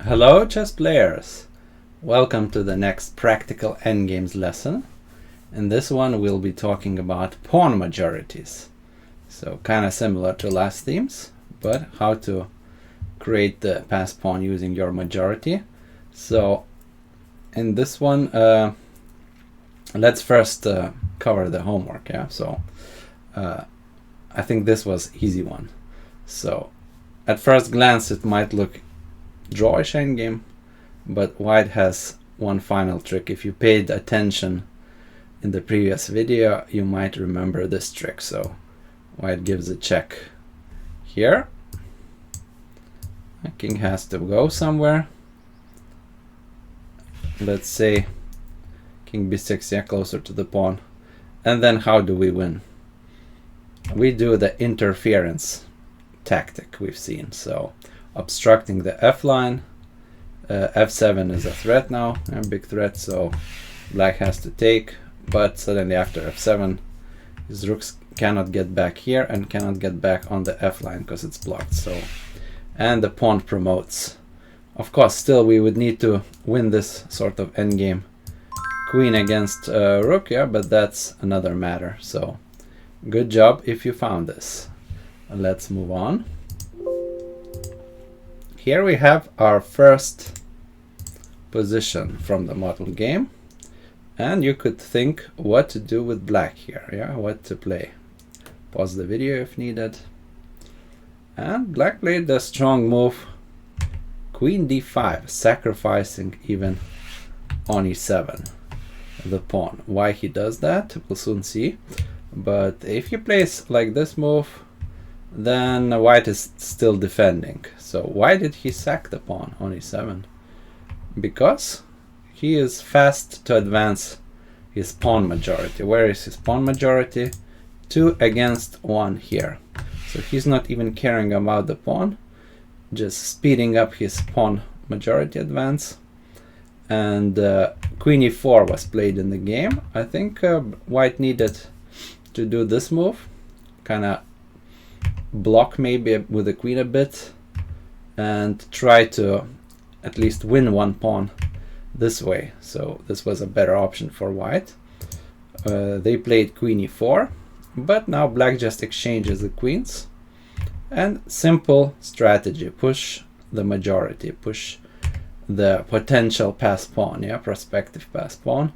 Hello chess players! Welcome to the next Practical Endgames lesson. In this one we'll be talking about pawn majorities. So kind of similar to last themes, but how to create the passed pawn using your majority. So in this one, let's first cover the homework. So I think this was easy one. So at first glance it might look drawish endgame, but white has one final trick. If you paid attention in the previous video, you might remember this trick. So white gives a check here. King has to go somewhere. Let's say king b6, yeah, closer to the pawn. And then how do we win? We do the interference tactic we've seen. So obstructing the f line. F7 is a threat now, a big threat, so black has to take, but suddenly after f7 his rooks cannot get back here and cannot get back on the f line because it's blocked. So, and the pawn promotes. Of course, still we would need to win this sort of endgame. Queen against rook, yeah, but that's another matter. So good job if you found this. Let's move on. Here we have our first position from the model game, and you could think what to do with black here, yeah, what to play. Pause the video if needed. And black played the strong move queen d5, sacrificing even on e7 the pawn. Why he does that we'll soon see, but if he plays like this move, then white is still defending. So why did he sack the pawn on e7? Because he is fast to advance his pawn majority. Where is his pawn majority? 2 against 1 here. So he's not even caring about the pawn, just speeding up his pawn majority advance. And queen e4 was played in the game. I think white needed to do this move, kind of block maybe with the queen a bit and try to at least win one pawn this way. So this was a better option for white. They played queen e4, but now black just exchanges the queens, and simple strategy: push the majority, push the potential passed pawn, yeah, prospective passed pawn.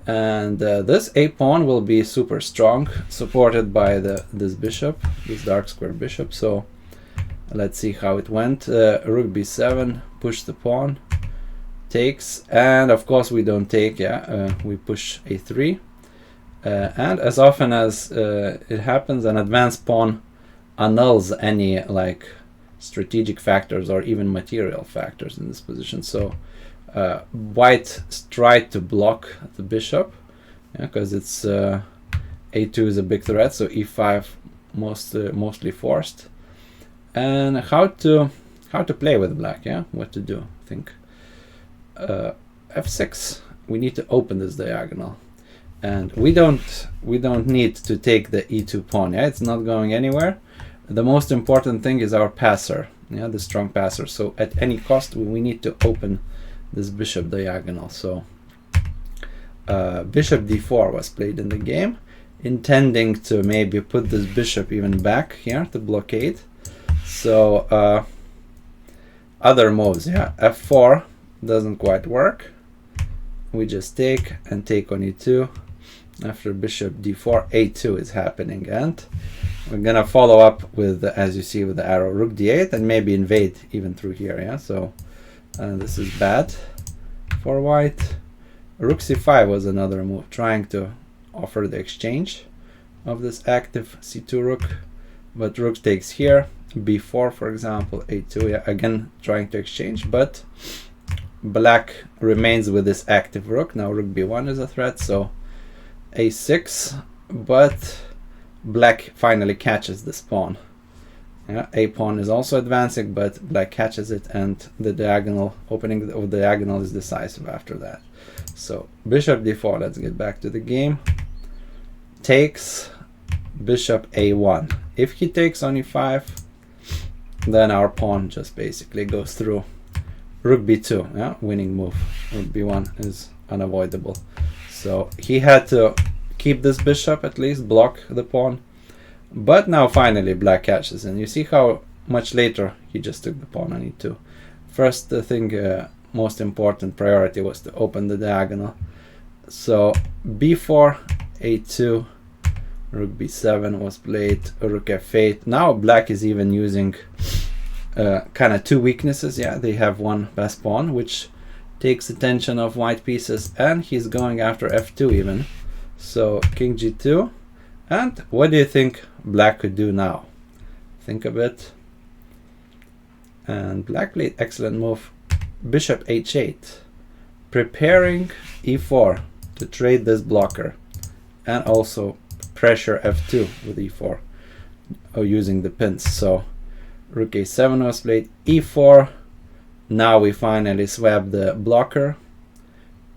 And this a pawn will be super strong, supported by this bishop, this dark square bishop. So let's see how it went. Rook b7, push the pawn, takes, and of course we don't take, yeah, we push a3. And as often as it happens, an advanced pawn annuls any like strategic factors or even material factors in this position. So white tried to block the bishop, because it's a2 is a big threat, so e5 mostly forced. And how to play with black, yeah, what to do. I think f6, we need to open this diagonal, and we don't need to take the e2 pawn, yeah, it's not going anywhere. The most important thing is our passer, yeah, the strong passer. So at any cost we need to open this bishop diagonal. So bishop d4 was played in the game, intending to maybe put this bishop even back here to blockade. So other moves, yeah, f4 doesn't quite work. We just take and take on e2. After bishop d4, a2 is happening, and we're gonna follow up with, as you see, with the arrow, rook d8, and maybe invade even through here, yeah. So this is bad for white. Rook c5 was another move, trying to offer the exchange of this active c2 rook, but rook takes here, b4 for example, a2, yeah, again trying to exchange, but black remains with this active rook. Now rook b1 is a threat, so a6, but black finally catches this pawn. Yeah, a pawn is also advancing, but black catches it, and the diagonal opening of the diagonal is decisive after that. So bishop d4, let's get back to the game. Takes, bishop a1. If he takes on e5, then our pawn just basically goes through. rook b2, yeah, winning move. Rook b1 is unavoidable. So he had to keep this bishop, at least block the pawn. But now finally black catches, and you see how much later he just took the pawn on e2. First thing, most important priority was to open the diagonal. So b4, a2, rook b7 was played, rook f8. Now black is even using kind of two weaknesses. Yeah, they have one best pawn, which takes attention of white pieces, and he's going after f2 even. So king g2. And what do you think black could do now? Think a bit. And black played excellent move, bishop h8, preparing e4 to trade this blocker, and also pressure f2 with e4 using the pins. So rook a7 was played, e4. Now we finally swap the blocker,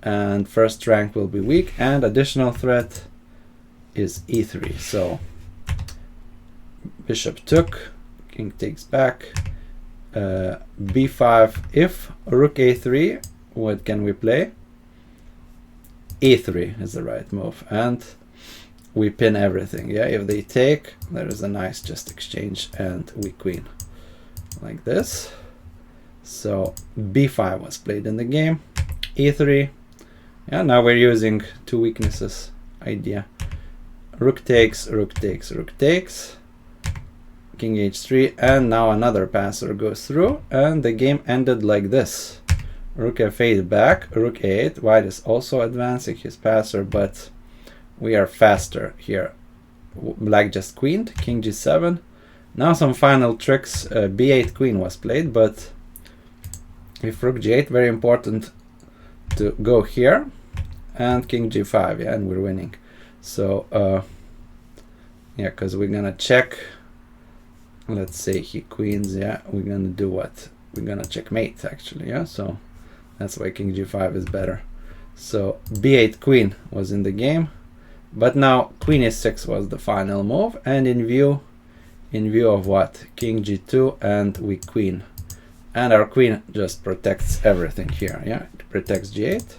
and first rank will be weak, and additional threat is e3. So bishop took, king takes back, b5. If rook a3, what can we play? e3 is the right move, and we pin everything. Yeah, if they take, there is a nice just exchange, and we queen like this. So b5 was played in the game, e3. Yeah, now we're using two weaknesses idea. Rook takes, rook takes, rook takes, king h3, and now another passer goes through, and the game ended like this. Rook f8 back, rook a8. White is also advancing his passer, but we are faster here. Black just queened, king g7. Now some final tricks. b8 queen was played, but if rook g8, very important to go here, and king g5, yeah, and we're winning. So yeah, because we're gonna check. Let's say he queens, yeah, we're gonna do what? We're gonna checkmate actually, yeah, so that's why king g5 is better. So b8 queen was in the game, but now queen e6 was the final move, and in view of what? King g2, and we queen. And our queen just protects everything here, yeah, it protects g8.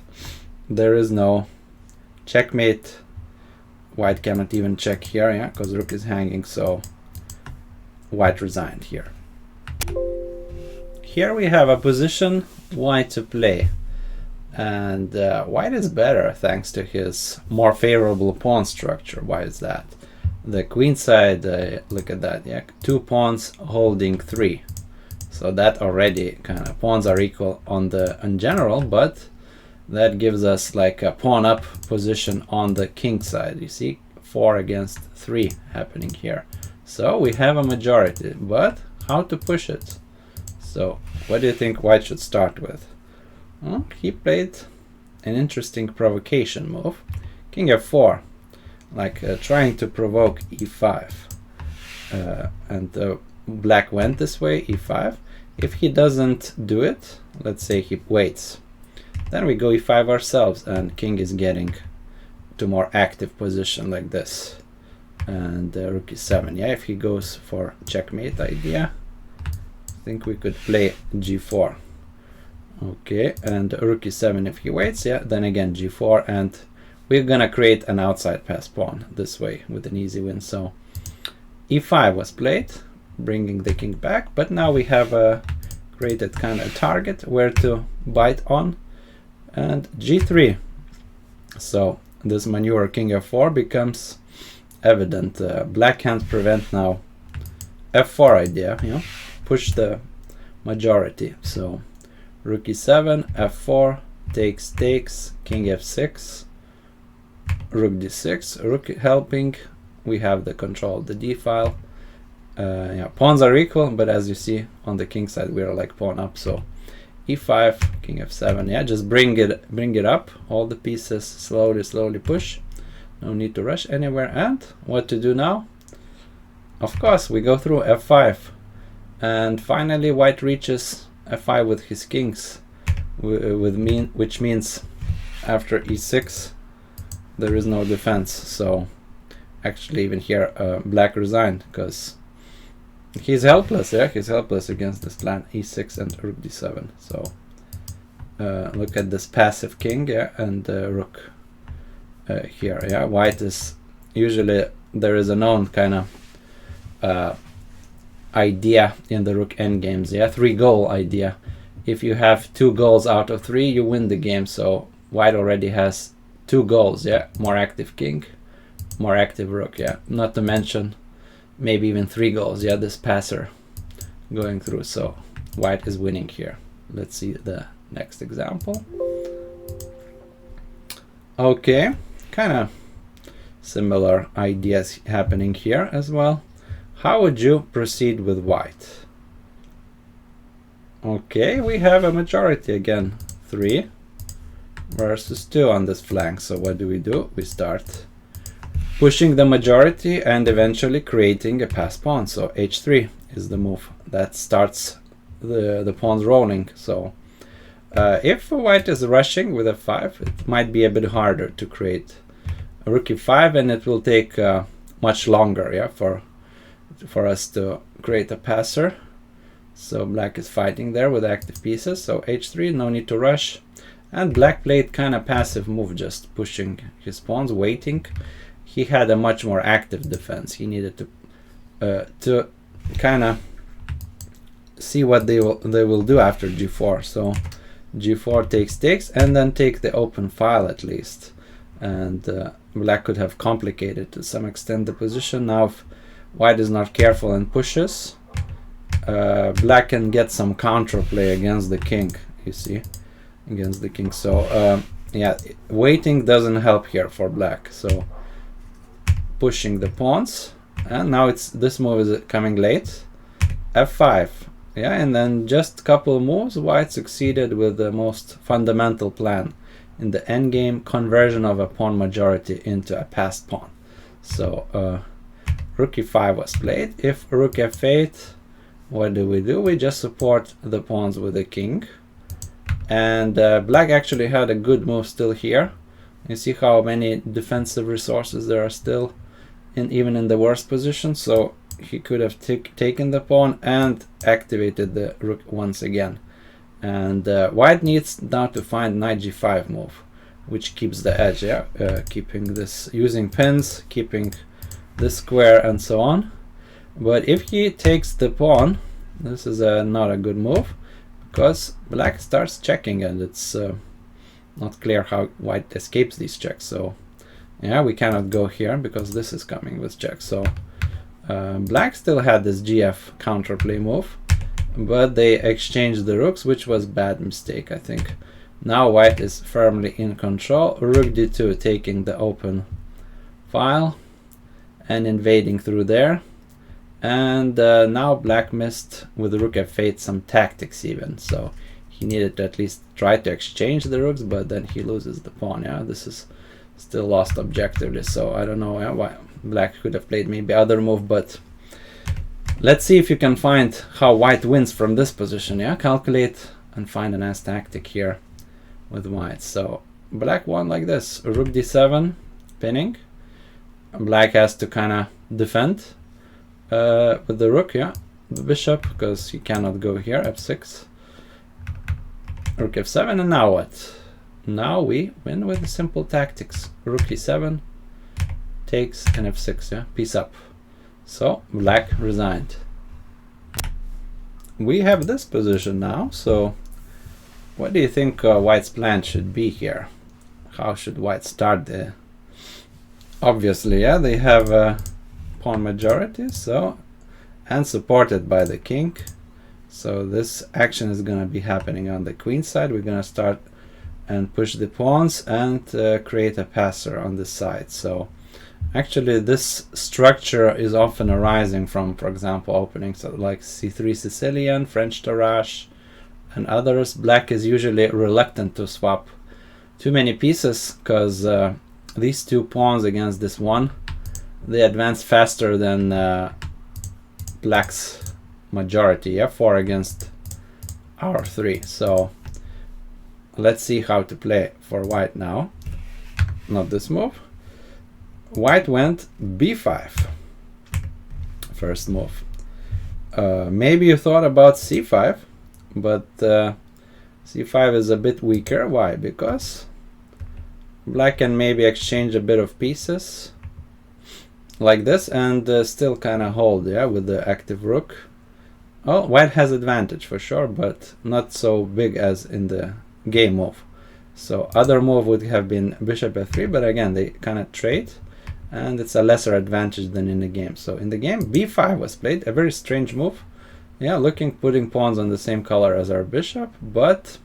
There is no checkmate. White cannot even check here, yeah, because rook is hanging, so white resigned here. Here we have a position white to play, and white is better thanks to his more favorable pawn structure. Why is that? The queen side, look at that, yeah, 2 pawns holding 3, so that already kind of pawns are equal in general, but that gives us like a pawn up position on the king side. You see 4 against 3 happening here. So we have a majority, but how to push it? So what do you think white should start with? Well, he played an interesting provocation move. King f4, like trying to provoke e5. And black went this way, e5. If he doesn't do it, let's say he waits, then we go e5 ourselves, and king is getting to more active position like this. And rook e7, yeah, if he goes for checkmate idea, I think we could play g4. Okay, and rook e7 if he waits, yeah, then again g4, and we're gonna create an outside pass pawn this way with an easy win. So e5 was played, bringing the king back, but now we have created kind of target where to bite on, and g3. So this maneuver king f4 becomes evident. Black can't prevent now f4 idea, you know, push the majority. So rook e7, f4, takes, king f6, rook d6, rook helping. We have the control of the d file. Yeah, pawns are equal, but as you see on the king side we are like pawn up. So e5, king f7, yeah, just bring it up, all the pieces, slowly push, no need to rush anywhere. And what to do now? Of course we go through f5, and finally white reaches f5 with his kings, which means after e6 there is no defense. So actually even here black resigned, because he's helpless. Yeah, he's helpless against this plan e6 and rook d7. So look at this passive king, yeah, and rook here, yeah. White is usually, there is a known kind of idea in the rook endgames, yeah, 3-goal idea. If you have 2 goals out of 3, you win the game. So white already has 2 goals, yeah, more active king, more active rook, yeah, not to mention maybe even 3 goals, yeah, this passer going through. So white is winning here. Let's see the next example. Okay, kind of similar ideas happening here as well. How would you proceed with white? Okay, we have a majority again, 3 versus 2 on this flank. So what do? We start pushing the majority and eventually creating a passed pawn. So h3 is the move that starts the pawns rolling. So if white is rushing with f5, it might be a bit harder to create a rook e5, and it will take much longer, yeah, for us to create a passer. So black is fighting there with active pieces. So h3, no need to rush. And black played kind of passive move, just pushing his pawns, waiting. He had a much more active defense. He needed to kind of see what they will do after g4. So g4 takes, and then take the open file at least. And black could have complicated to some extent the position. Now if white is not careful and pushes, black can get some counterplay against the king, you see, against the king. So yeah, waiting doesn't help here for black. So pushing the pawns, and now this move is coming late, f5, yeah, and then just a couple of moves, white succeeded with the most fundamental plan in the endgame, conversion of a pawn majority into a passed pawn. So rook e5 was played. If rook f8, what do? We just support the pawns with the king. And black actually had a good move still here. You see how many defensive resources there are still, even in the worst position. So he could have taken the pawn and activated the rook once again. And white needs now to find knight g5 move, which keeps the edge, yeah, keeping this, using pins, keeping this square and so on. But if he takes the pawn, this is not a good move, because black starts checking, and it's not clear how white escapes these checks. So yeah, we cannot go here because this is coming with checks. So black still had this gf counterplay move, but they exchanged the rooks, which was bad mistake, I think. Now white is firmly in control. Rook d2 taking the open file and invading through there. And now black missed with rook f8 some tactics even. So he needed to at least try to exchange the rooks, but then he loses the pawn. Yeah, this is still lost objectively. So I don't know why black could have played maybe other move, but let's see if you can find how white wins from this position. Yeah, calculate and find a nice tactic here with white. So black won like this: rook d7, pinning. Black has to kind of defend with the rook, yeah, the bishop, because he cannot go here. f6, rook f7, and now what? Now we win with simple tactics. Rook e7 takes, and f6, yeah, piece up. So black resigned. We have this position now. So what do you think white's plan should be here? How should white start the? Obviously, yeah, they have pawn majority, so, and supported by the king. So this action is going to be happening on the queen side. We're going to start and push the pawns and create a passer on this side. So actually this structure is often arising from, for example, openings like c3 Sicilian, French Tarrasch, and others. Black is usually reluctant to swap too many pieces, because these two pawns against this one, they advance faster than black's majority, f4 against r3. So let's see how to play for white now. Not this move. White went b5, first move. Maybe you thought about c5, but c5 is a bit weaker. Why? Because black can maybe exchange a bit of pieces like this and still kind of hold, yeah, with the active rook. Oh, white has advantage for sure, but not so big as in the game move. So other move would have been bishop f3, but again, they kind of trade, and it's a lesser advantage than in the game. So in the game, b5 was played, a very strange move. Yeah, putting pawns on the same color as our bishop, but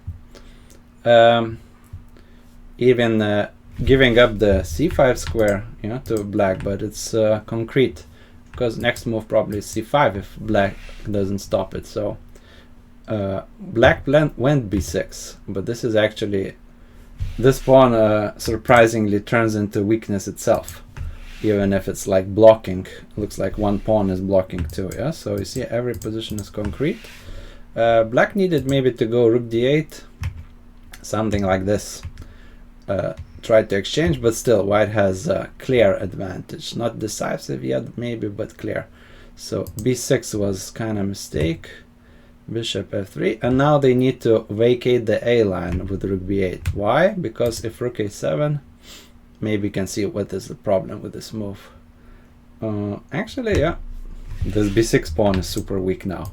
even giving up the c5 square, you know, to black, but it's concrete, because next move probably is c5 if black doesn't stop it. So black went b6, but this is actually, this pawn surprisingly turns into weakness itself, even if it's like blocking. Looks like one pawn is blocking too, yeah? So you see every position is concrete. Black needed maybe to go rook d8, something like this. Tried to exchange, but still white has a clear advantage. Not decisive yet maybe, but clear. So b6 was kind of mistake. Bishop f3, and now they need to vacate the a line with rook b8. Why? Because if rook a7, maybe you can see what is the problem with this move. Actually, yeah, this b6 pawn is super weak now.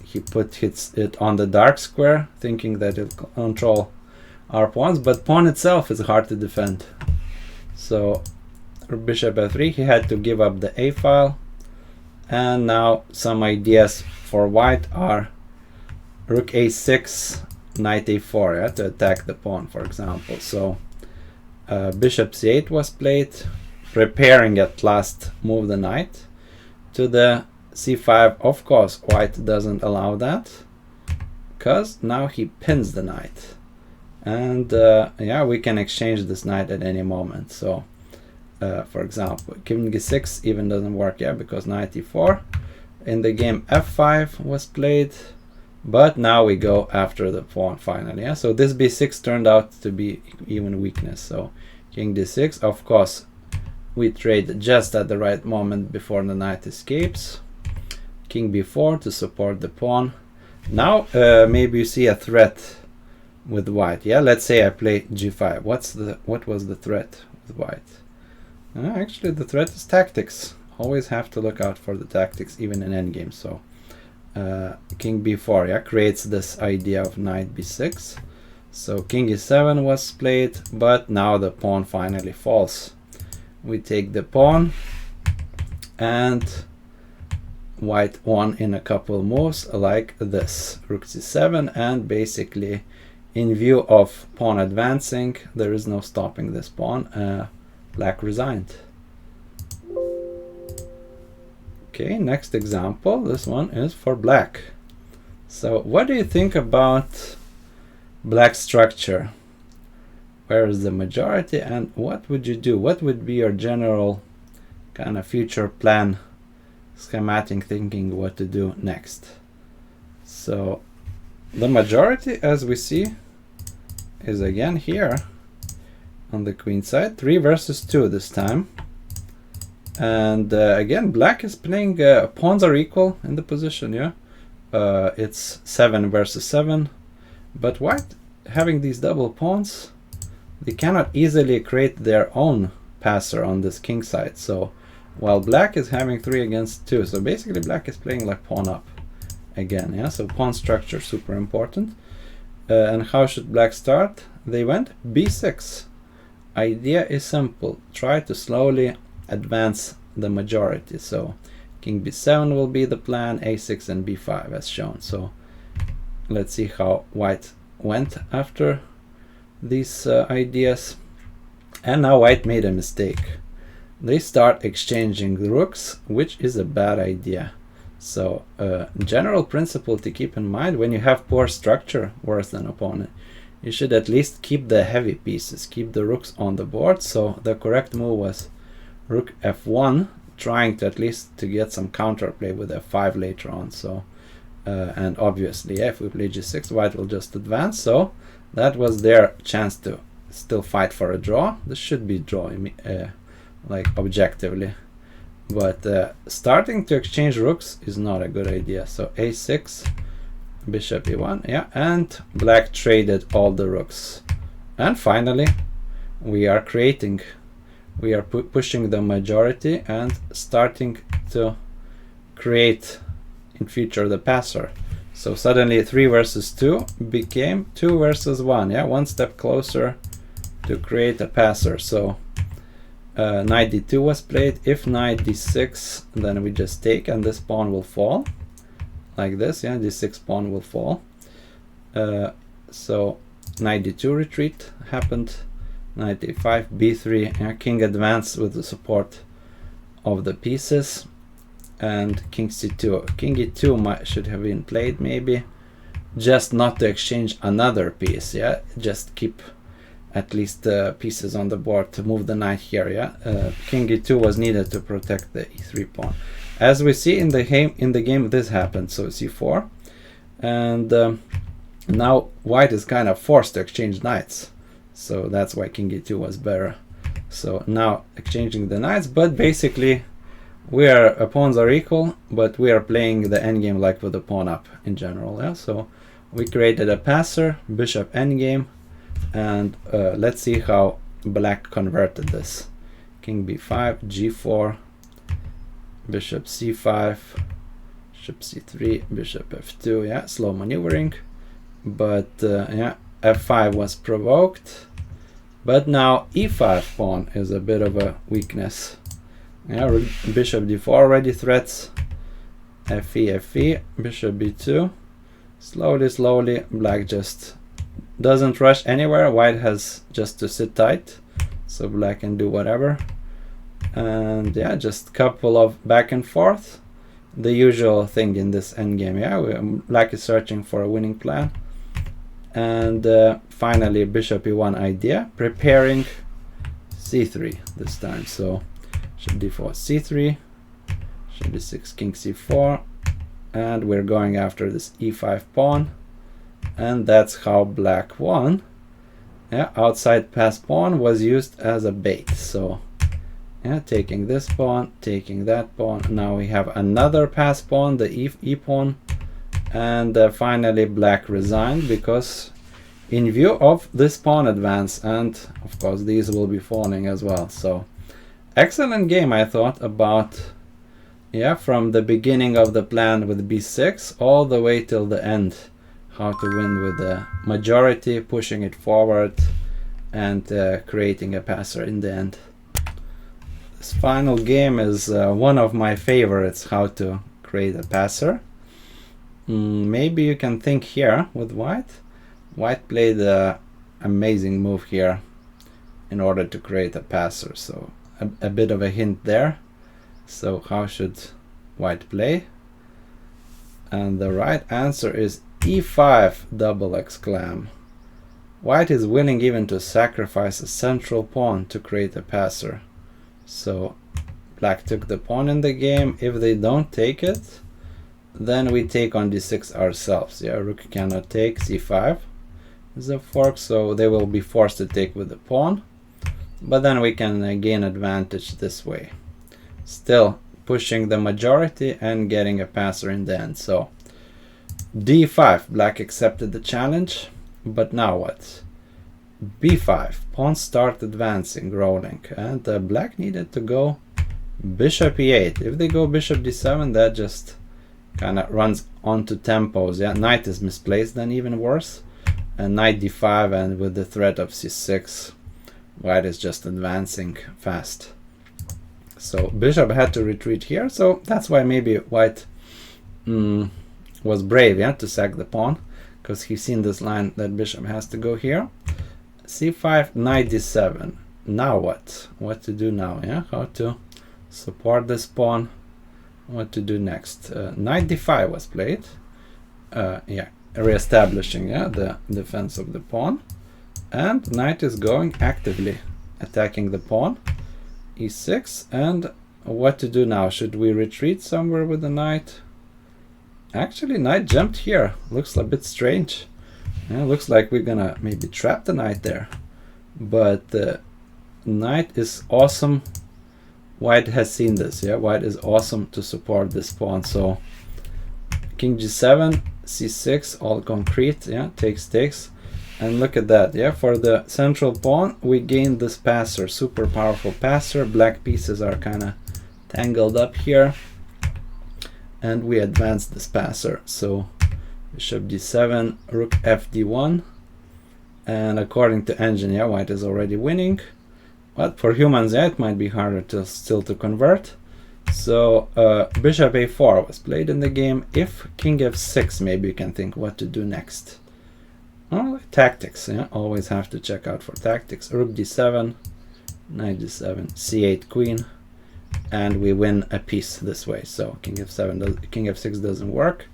He hits it on the dark square, thinking that it'll control our pawns, but pawn itself is hard to defend. So bishop f3, he had to give up the a file, and now some ideas for white are rook a6, knight a4, yeah, to attack the pawn, for example. So bishop c8 was played, preparing at last move the knight to the c5. Of course, white doesn't allow that, because now he pins the knight. And yeah, we can exchange this knight at any moment. So for example, king g6 even doesn't work, yeah, because knight e4. In the game, f5 was played, but now we go after the pawn finally. Yeah? So this b6 turned out to be even weakness. So king d6, of course, we trade just at the right moment before the knight escapes. King b4 to support the pawn. Now maybe you see a threat with white. Yeah, let's say I play g5. What was the threat with white? Actually, the threat is tactics. Always have to look out for the tactics, even in endgame. So king b4, yeah, creates this idea of knight b6. So king e7 was played, but now the pawn finally falls. We take the pawn, and white won in a couple moves like this. Rook c7, and basically, in view of pawn advancing, there is no stopping this pawn. Black resigned. Okay, next example. This one is for black. So what do you think about black structure? Where is the majority, and what would you do? What would be your general kind of future plan, schematic thinking what to do next? So the majority, as we see, is again here on the queen side, 3 versus 2 this time. And again, black is playing, pawns are equal in the position, yeah? It's 7 versus 7, but white, having these double pawns, they cannot easily create their own passer on this king side. So while black is having 3 against 2, so basically black is playing like pawn up again, yeah? So pawn structure super important. And how should black start? They went b6. Idea is simple. Try to slowly advance the majority. So king b7 will be the plan, a6 and b5 as shown. So let's see how white went after these ideas. And now white made a mistake. They start exchanging the rooks, which is a bad idea. So general principle to keep in mind: when you have poor structure, worse than opponent, you should at least keep the heavy pieces, keep the rooks on the board. So the correct move was rook f1, trying to at least to get some counterplay with f5 later on. So and obviously, yeah, if we play g6, white will just advance. So that was their chance to still fight for a draw. This should be draw, like objectively. But starting to exchange rooks is not a good idea. So a6, bishop e1, yeah, and black traded all the rooks. And finally, we are pushing the majority and starting to create in future the passer. So suddenly 3 versus 2 became 2 versus 1, yeah, one step closer to create a passer. So knight d2 was played. If knight d6, then we just take and this pawn will fall like this, yeah, d6 pawn will fall. So knight d2 retreat happened, knight a5, b3, yeah, king advanced with the support of the pieces, and king c2. King e2 should have been played, maybe, just not to exchange another piece, yeah, just keep at least the pieces on the board to move the knight here, yeah. King e2 was needed to protect the e3 pawn. As we see in the game, this happened, so c4, and now white is kind of forced to exchange knights, so that's why king e2 was better. So now exchanging the knights, but basically pawns are equal, but we are playing the endgame like with the pawn up in general, yeah. So we created a passer, bishop endgame, and let's see how black converted this. King b5, g4, bishop c5, bishop c3, bishop f2, yeah, slow maneuvering, but yeah, f5 was provoked, but now e5 pawn is a bit of a weakness. Yeah, bishop d4 already threats, fe, bishop b2, slowly, black just doesn't rush anywhere. White has just to sit tight, so black can do whatever. And yeah, just couple of back and forth, the usual thing in this endgame. Yeah, black is searching for a winning plan. And finally bishop e1 idea, preparing c3 this time. So bishop d4, c3, bishop d6, king c4, and we're going after this e5 pawn, and that's how black won. Yeah, outside pass pawn was used as a bait. So yeah, taking this pawn, taking that pawn. Now we have another pass pawn, the e pawn, and finally black resigned because in view of this pawn advance, and of course these will be falling as well. So excellent game, I thought, about, yeah, from the beginning of the plan with b6 all the way till the end, how to win with the majority, pushing it forward, and creating a passer in the end. This final game is one of my favorites, how to create a passer. Maybe you can think here with white. White played an amazing move here in order to create a passer, so a bit of a hint there. So how should white play? And the right answer is e5 double exclam. White is willing even to sacrifice a central pawn to create a passer. So black took the pawn in the game. If they don't take it, then we take on d6 ourselves. Yeah, rook cannot take, c5 is a fork, so they will be forced to take with the pawn, but then we can gain advantage this way, still pushing the majority and getting a passer in the end. So d5, black accepted the challenge, but now what? b5, pawns start advancing, rolling, and black needed to go bishop e8. If they go bishop d7, that just kind of runs onto tempos. Yeah, knight is misplaced, then even worse, and knight d5, and with the threat of c6, white is just advancing fast. So bishop had to retreat here, so that's why maybe white was brave, yeah, to sack the pawn, because he's seen this line that bishop has to go here. c5, knight d7. Now what to do now? Yeah, how to support this pawn, what to do next? Knight d5 was played, yeah, re-establishing, yeah, the defense of the pawn, and knight is going actively attacking the pawn, e6. And what to do now? Should we retreat somewhere with the knight? Actually, knight jumped here, looks a bit strange. Yeah, looks like we're gonna maybe trap the knight there, but the knight is awesome. White has seen this, yeah, white is awesome to support this pawn. So king g7, c6, all concrete, yeah, takes. And look at that, yeah, for the central pawn, we gained this passer, super powerful passer. Black pieces are kind of tangled up here. And we advanced this passer. So bishop d7, rook fd1. And according to engine, yeah, white is already winning. But for humans, yeah, it might be harder still to convert. So bishop a4 was played in the game. If king f6, maybe you can think what to do next. Oh, tactics, yeah, always have to check out for tactics. Rook d7, knight d7, c8 queen, and we win a piece this way. So king f7, king f6 doesn't work.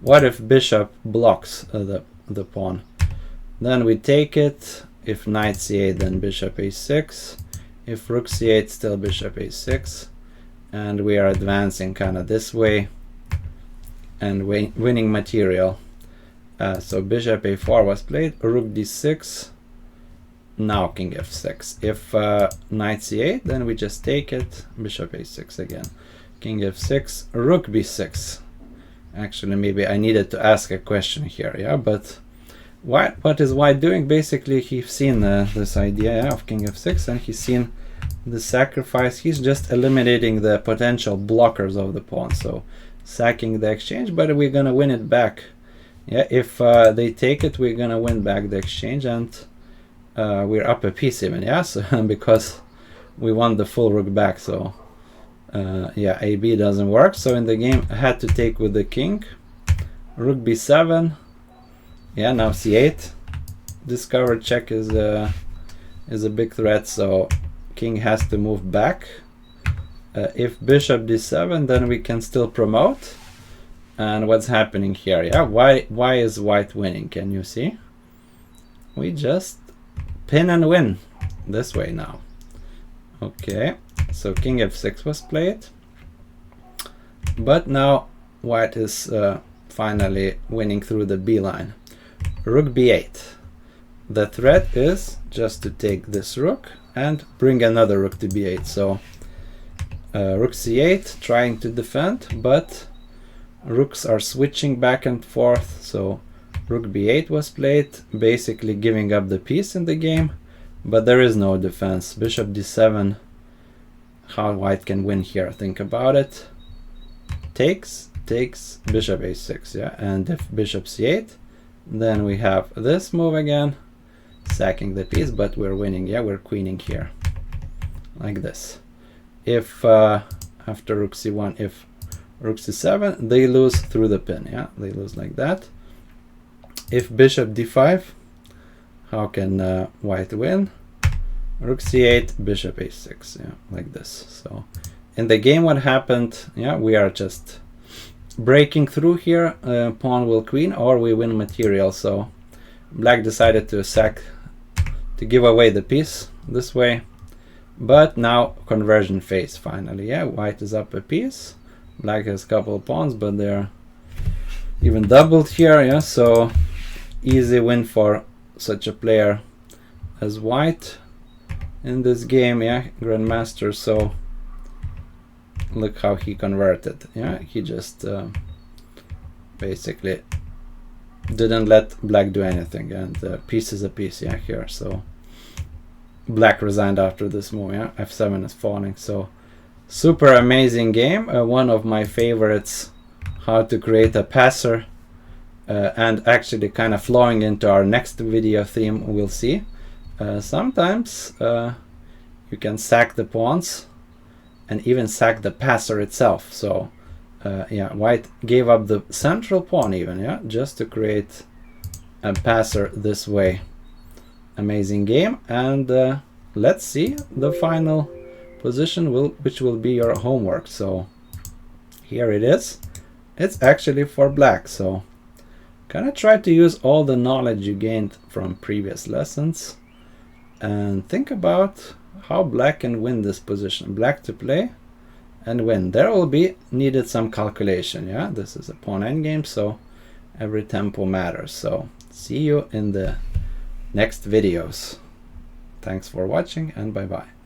What if bishop blocks the pawn? Then we take it. If knight c8, then bishop a6. If rook c8, still bishop a6. And we are advancing kind of this way and winning material. So bishop a4 was played, rook d6, now king f6. If knight c8, then we just take it, bishop a6 again. King f6, rook b6. Actually, maybe I needed to ask a question here, yeah, but what is white doing? Basically, he's seen this idea of king f6, and he's seen the sacrifice. He's just eliminating the potential blockers of the pawn, so sacking the exchange, but we're gonna win it back. Yeah, if they take it, we're gonna win back the exchange, and we're up a piece even, yeah, so because we won the full rook back. So yeah, AB doesn't work. So in the game, I had to take with the king, rook b7. Yeah, now c8. Discovered check is a big threat, so king has to move back. If bishop d7, then we can still promote. And what's happening here? Yeah, why is white winning? Can you see? We just pin and win this way now. Okay, so king f6 was played, but now white is finally winning through the b line. Rook b8. The threat is just to take this rook and bring another rook to b8. So rook c8, trying to defend, but rooks are switching back and forth. So rook b8 was played, basically giving up the piece in the game, but there is no defense. Bishop d7, how white can win here? Think about it. Takes, bishop a6, yeah, and if bishop c8, then we have this move again, sacking the piece, but we're winning, yeah, we're queening here, like this. If after rook c1, if rook c7, they lose through the pin, yeah, they lose like that. If bishop d5, how can white win? Rook c8, bishop a6, yeah, like this. So in the game, what happened? Yeah, we are just breaking through here. Pawn will queen, or we win material. So black decided to give away the piece this way. But now conversion phase finally. Yeah, white is up a piece. Black has a couple of pawns, but they're even doubled here. Yeah, so easy win for such a player as white in this game. Yeah, grandmaster. So look how he converted. Yeah, he just basically didn't let black do anything, and piece is a piece. Yeah, here. So black resigned after this move. Yeah, f7 is falling. So super amazing game. One of my favorites, how to create a passer, and actually kind of flowing into our next video theme. We'll see. Sometimes you can sack the pawns and even sack the passer itself. So yeah, white gave up the central pawn even, yeah, just to create a passer this way. Amazing game, and let's see the final position, which will be your homework. So here it is. It's actually for black, so kind of try to use all the knowledge you gained from previous lessons and think about how black can win this position. Black to play and win. There will be needed some calculation. Yeah, this is a pawn endgame, so every tempo matters. So see you in the next videos. Thanks for watching, and bye bye.